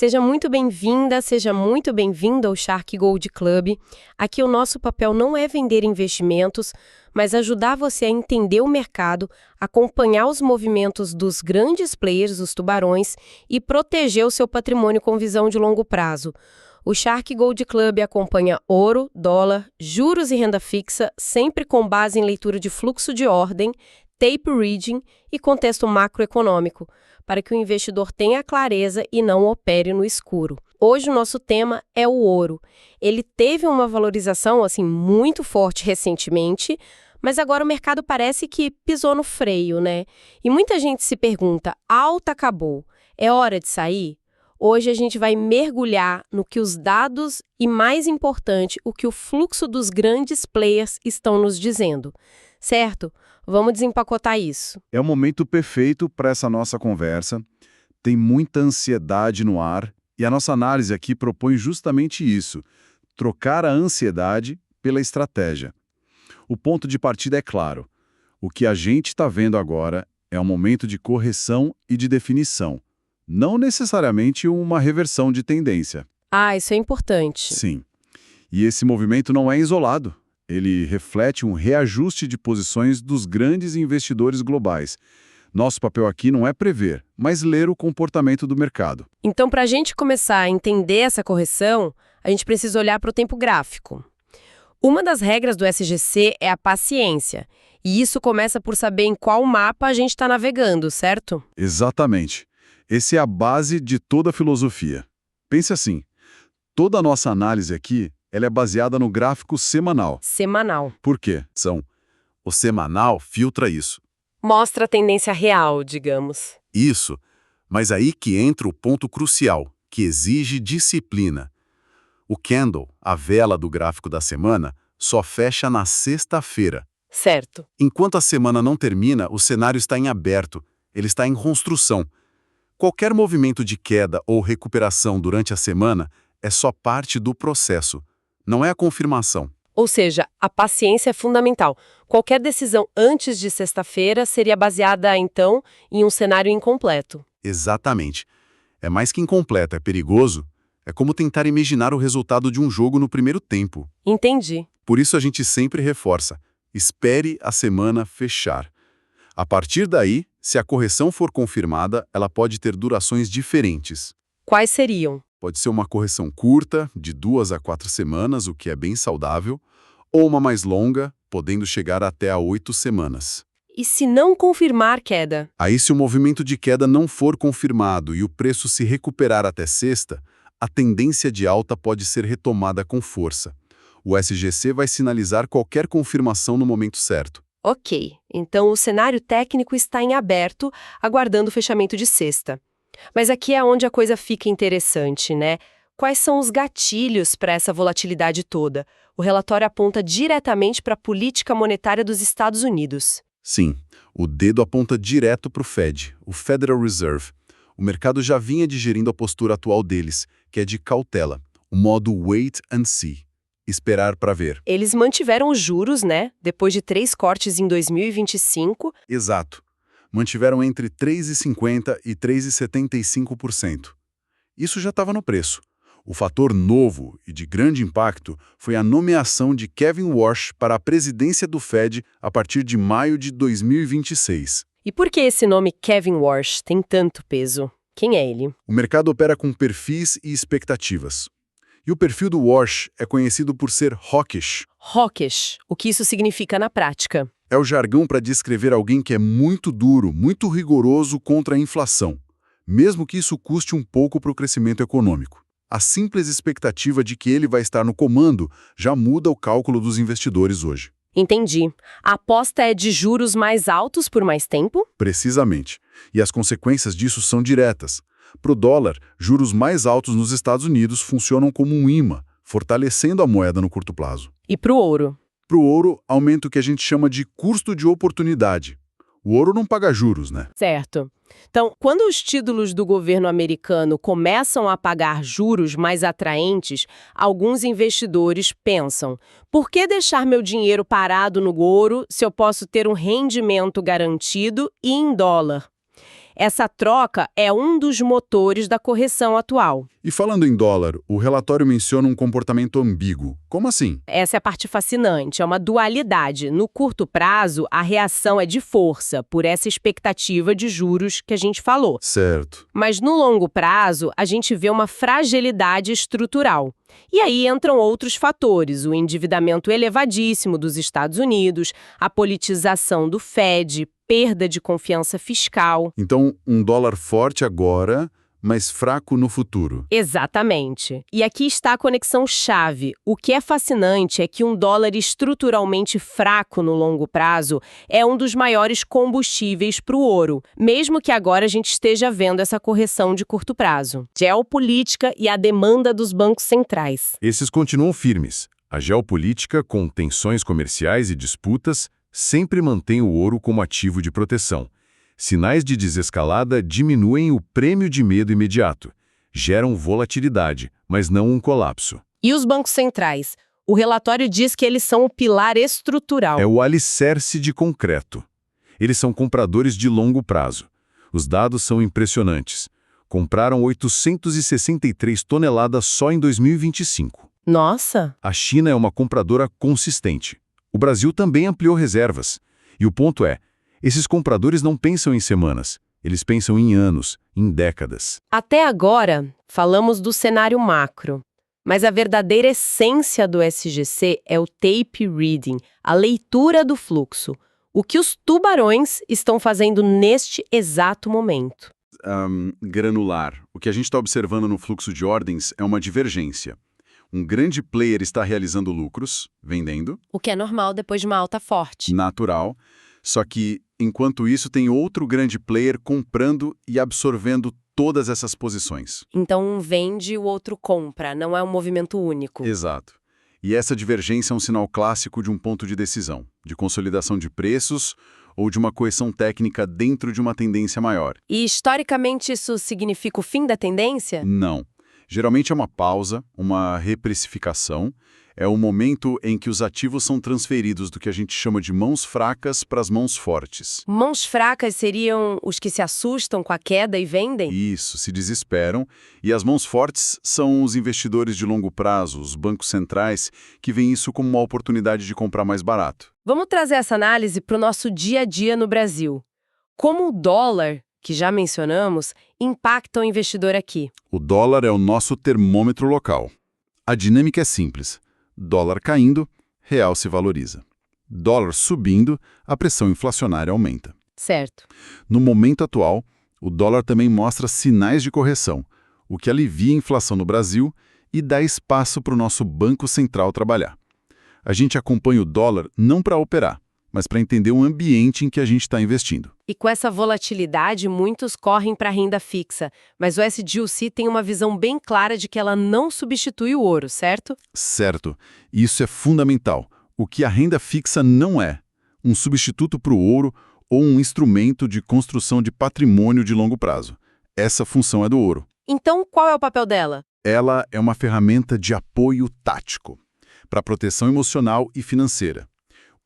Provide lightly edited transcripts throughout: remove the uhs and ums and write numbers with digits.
Seja muito bem-vinda, seja muito bem-vindo ao Shark Gold Club. Aqui o nosso papel não é vender investimentos, mas ajudar você a entender o mercado, acompanhar os movimentos dos grandes players, os tubarões, e proteger o seu patrimônio com visão de longo prazo. O Shark Gold Club acompanha ouro, dólar, juros e renda fixa, sempre com base em leitura de fluxo de ordem, tape reading e contexto macroeconômico, para que o investidor tenha clareza e não opere no escuro. Hoje o nosso tema é o ouro. Ele teve uma valorização muito forte recentemente, mas agora o mercado parece que pisou no freio, né? E muita gente se pergunta, alta acabou, é hora de sair? Hoje a gente vai mergulhar no que os dados e, mais importante, o que o fluxo dos grandes players estão nos dizendo. Certo? Vamos desempacotar isso. É o momento perfeito para essa nossa conversa. Tem muita ansiedade no ar e a nossa análise aqui propõe justamente isso: trocar a ansiedade pela estratégia. O ponto de partida é claro. O que a gente está vendo agora é um momento de correção e de definição, não necessariamente uma reversão de tendência. Isso é importante. Sim. E esse movimento não é isolado. Ele reflete um reajuste de posições dos grandes investidores globais. Nosso papel aqui não é prever, mas ler o comportamento do mercado. Então, para a gente começar a entender essa correção, a gente precisa olhar para o tempo gráfico. Uma das regras do SGC é a paciência, e isso começa por saber em qual mapa a gente está navegando, certo? Exatamente. Essa é a base de toda a filosofia. Pense assim, toda a nossa análise aqui ela é baseada no gráfico semanal. Semanal. Por quê? O semanal filtra isso. Mostra a tendência real, digamos. Isso. Mas aí que entra o ponto crucial, que exige disciplina. O candle, a vela do gráfico da semana, só fecha na sexta-feira. Certo. Enquanto a semana não termina, o cenário está em aberto, ele está em construção. Qualquer movimento de queda ou recuperação durante a semana é só parte do processo. Não é a confirmação. Ou seja, a paciência é fundamental. Qualquer decisão antes de sexta-feira seria baseada, então, em um cenário incompleto. Exatamente. É mais que incompleto, é perigoso. É como tentar imaginar o resultado de um jogo no primeiro tempo. Entendi. Por isso a gente sempre reforça. Espere a semana fechar. A partir daí, se a correção for confirmada, ela pode ter durações diferentes. Quais seriam? Pode ser uma correção curta, de 2 a 4 semanas, o que é bem saudável, ou uma mais longa, podendo chegar até a 8 semanas. E se não confirmar queda? Aí, se o movimento de queda não for confirmado e o preço se recuperar até sexta, a tendência de alta pode ser retomada com força. O SGC vai sinalizar qualquer confirmação no momento certo. Ok, então o cenário técnico está em aberto, aguardando o fechamento de sexta. Mas aqui é onde a coisa fica interessante, né? Quais são os gatilhos para essa volatilidade toda? O relatório aponta diretamente para a política monetária dos Estados Unidos. Sim, o dedo aponta direto para o Fed, o Federal Reserve. O mercado já vinha digerindo a postura atual deles, que é de cautela, o modo wait and see, esperar para ver. Eles mantiveram os juros, né? Depois de 3 cortes em 2025. Exato. Mantiveram entre 3,50% e 3,75%. Isso já estava no preço. O fator novo e de grande impacto foi a nomeação de Kevin Warsh para a presidência do Fed a partir de maio de 2026. E por que esse nome Kevin Warsh tem tanto peso? Quem é ele? O mercado opera com perfis e expectativas. E o perfil do Warsh é conhecido por ser hawkish. Hawkish. O que isso significa na prática? É o jargão para descrever alguém que é muito duro, muito rigoroso contra a inflação, mesmo que isso custe um pouco para o crescimento econômico. A simples expectativa de que ele vai estar no comando já muda o cálculo dos investidores hoje. Entendi. A aposta é de juros mais altos por mais tempo? Precisamente. E as consequências disso são diretas. Para o dólar, juros mais altos nos Estados Unidos funcionam como um imã, fortalecendo a moeda no curto prazo. E para o ouro? Para o ouro, aumenta o que a gente chama de custo de oportunidade. O ouro não paga juros, né? Certo. Então, quando os títulos do governo americano começam a pagar juros mais atraentes, alguns investidores pensam: por que deixar meu dinheiro parado no ouro se eu posso ter um rendimento garantido e em dólar? Essa troca é um dos motores da correção atual. E falando em dólar, o relatório menciona um comportamento ambíguo. Como assim? Essa é a parte fascinante, é uma dualidade. No curto prazo, a reação é de força, por essa expectativa de juros que a gente falou. Certo. Mas no longo prazo, a gente vê uma fragilidade estrutural. E aí entram outros fatores, o endividamento elevadíssimo dos Estados Unidos, a politização do Fed, perda de confiança fiscal. Então, um dólar forte agora, mas fraco no futuro. Exatamente. E aqui está a conexão chave. O que é fascinante é que um dólar estruturalmente fraco no longo prazo é um dos maiores combustíveis para o ouro, mesmo que agora a gente esteja vendo essa correção de curto prazo. Geopolítica e a demanda dos bancos centrais. Esses continuam firmes. A geopolítica, com tensões comerciais e disputas, sempre mantém o ouro como ativo de proteção. Sinais de desescalada diminuem o prêmio de medo imediato. Geram volatilidade, mas não um colapso. E os bancos centrais? O relatório diz que eles são o pilar estrutural. É o alicerce de concreto. Eles são compradores de longo prazo. Os dados são impressionantes. Compraram 863 toneladas só em 2025. Nossa! A China é uma compradora consistente. O Brasil também ampliou reservas. E o ponto é, esses compradores não pensam em semanas, eles pensam em anos, em décadas. Até agora, falamos do cenário macro. Mas a verdadeira essência do SGC é o tape reading, a leitura do fluxo. O que os tubarões estão fazendo neste exato momento. Granular. O que a gente está observando no fluxo de ordens é uma divergência. Um grande player está realizando lucros, vendendo. O que é normal depois de uma alta forte. Natural. Só que, enquanto isso, tem outro grande player comprando e absorvendo todas essas posições. Então um vende e o outro compra, não é um movimento único. Exato. E essa divergência é um sinal clássico de um ponto de decisão, de consolidação de preços ou de uma correção técnica dentro de uma tendência maior. E historicamente isso significa o fim da tendência? Não. Geralmente é uma pausa, uma reprecificação. É o momento em que os ativos são transferidos do que a gente chama de mãos fracas para as mãos fortes. Mãos fracas seriam os que se assustam com a queda e vendem? Isso, se desesperam. E as mãos fortes são os investidores de longo prazo, os bancos centrais, que veem isso como uma oportunidade de comprar mais barato. Vamos trazer essa análise para o nosso dia a dia no Brasil. Como o dólar, que já mencionamos, impacta o investidor aqui? O dólar é o nosso termômetro local. A dinâmica é simples. Dólar caindo, real se valoriza. Dólar subindo, a pressão inflacionária aumenta. Certo. No momento atual, o dólar também mostra sinais de correção, o que alivia a inflação no Brasil e dá espaço para o nosso Banco Central trabalhar. A gente acompanha o dólar não para operar, mas para entender o ambiente em que a gente está investindo. E com essa volatilidade, muitos correm para a renda fixa, mas o SGLC tem uma visão bem clara de que ela não substitui o ouro, certo? Certo. Isso é fundamental. O que a renda fixa não é um substituto para o ouro ou um instrumento de construção de patrimônio de longo prazo. Essa função é do ouro. Então, qual é o papel dela? Ela é uma ferramenta de apoio tático para proteção emocional e financeira.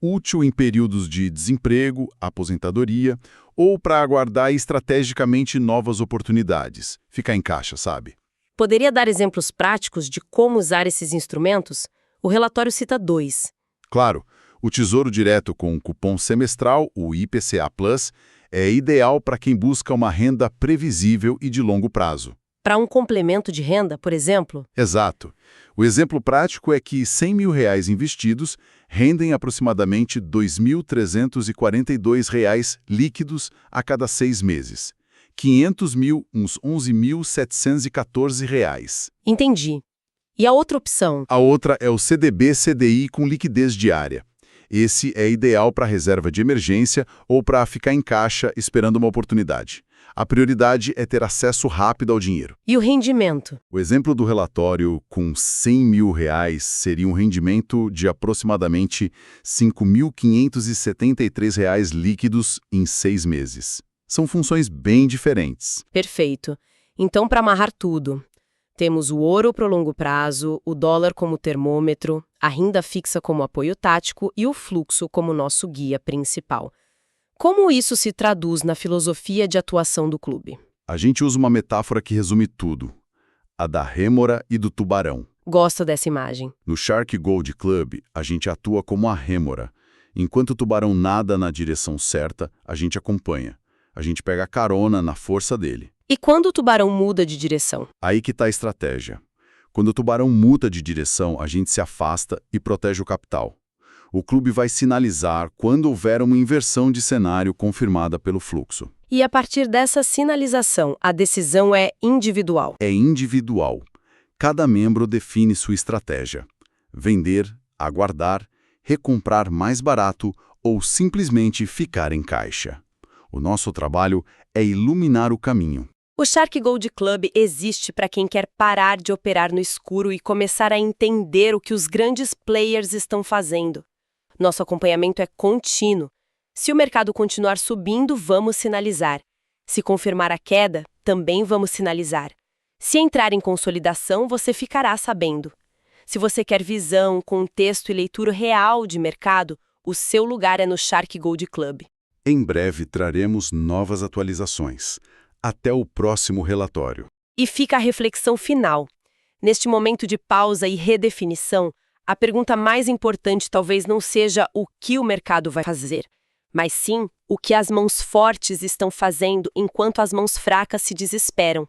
Útil em períodos de desemprego, aposentadoria ou para aguardar estrategicamente novas oportunidades. Ficar em caixa, sabe? Poderia dar exemplos práticos de como usar esses instrumentos? O relatório cita 2. Claro, o Tesouro Direto com cupom semestral, o IPCA+, é ideal para quem busca uma renda previsível e de longo prazo. Para um complemento de renda, por exemplo? Exato. O exemplo prático é que R$100 mil investidos rendem aproximadamente R$ 2.342 líquidos a cada 6 meses. 500 mil, uns R$ 11.714. Entendi. E a outra opção? A outra é o CDB-CDI com liquidez diária. Esse é ideal para reserva de emergência ou para ficar em caixa esperando uma oportunidade. A prioridade é ter acesso rápido ao dinheiro. E o rendimento? O exemplo do relatório com R$100 mil seria um rendimento de aproximadamente R$ 5.573 líquidos em 6 meses. São funções bem diferentes. Perfeito. Então, para amarrar tudo, temos o ouro para o longo prazo, o dólar como termômetro, a renda fixa como apoio tático e o fluxo como nosso guia principal. Como isso se traduz na filosofia de atuação do clube? A gente usa uma metáfora que resume tudo: a da rêmora e do tubarão. Gosto dessa imagem. No Shark Gold Club, a gente atua como a rêmora. Enquanto o tubarão nada na direção certa, a gente acompanha. A gente pega carona na força dele. E quando o tubarão muda de direção? Aí que está a estratégia. Quando o tubarão muda de direção, a gente se afasta e protege o capital. O clube vai sinalizar quando houver uma inversão de cenário confirmada pelo fluxo. E a partir dessa sinalização, a decisão é individual. É individual. Cada membro define sua estratégia: vender, aguardar, recomprar mais barato ou simplesmente ficar em caixa. O nosso trabalho é iluminar o caminho. O Shark Gold Club existe para quem quer parar de operar no escuro e começar a entender o que os grandes players estão fazendo. Nosso acompanhamento é contínuo. Se o mercado continuar subindo, vamos sinalizar. Se confirmar a queda, também vamos sinalizar. Se entrar em consolidação, você ficará sabendo. Se você quer visão, contexto e leitura real de mercado, o seu lugar é no Shark Gold Club. Em breve traremos novas atualizações. Até o próximo relatório. E fica a reflexão final. Neste momento de pausa e redefinição, a pergunta mais importante talvez não seja o que o mercado vai fazer, mas sim o que as mãos fortes estão fazendo enquanto as mãos fracas se desesperam.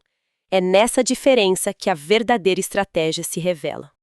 É nessa diferença que a verdadeira estratégia se revela.